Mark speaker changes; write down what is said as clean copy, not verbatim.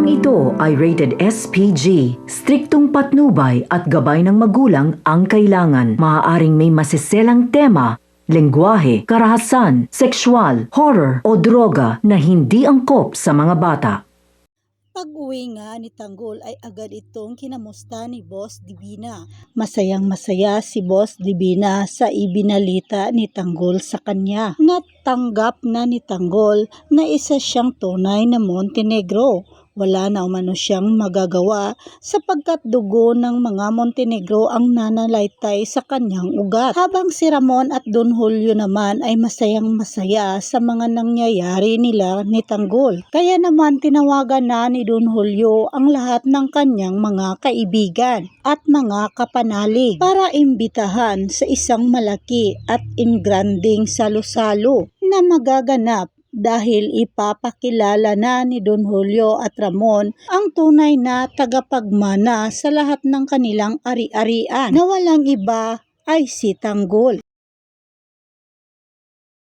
Speaker 1: Programang ito ay rated SPG. Striktong patnubay at gabay ng magulang ang kailangan. Maaaring may masiselang tema, lengguwahe, karahasan, sexual, horror o droga na hindi angkop sa mga bata.
Speaker 2: Pag-uwi nga ni Tanggol ay agad itong kinamusta ni Boss Divina. Masayang-masaya si Boss Divina sa ibinalita ni Tanggol sa kanya. Natanggap na ni Tanggol na isa siyang tunay na Montenegro. Wala na umano siyang magagawa sapagkat dugo ng mga Montenegro ang nanalaitay sa kanyang ugat. Habang si Ramon at Don Julio naman ay masayang-masaya sa mga nangyayari nila ni Tanggol. Kaya naman tinawagan na ni Don Julio ang lahat ng kanyang mga kaibigan at mga kapanalig para imbitahan sa isang malaki at ingranding salo-salo na magaganap dahil ipapakilala na ni Don Julio at Ramon ang tunay na tagapagmana sa lahat ng kanilang ari-arian na walang iba ay si Tanggol.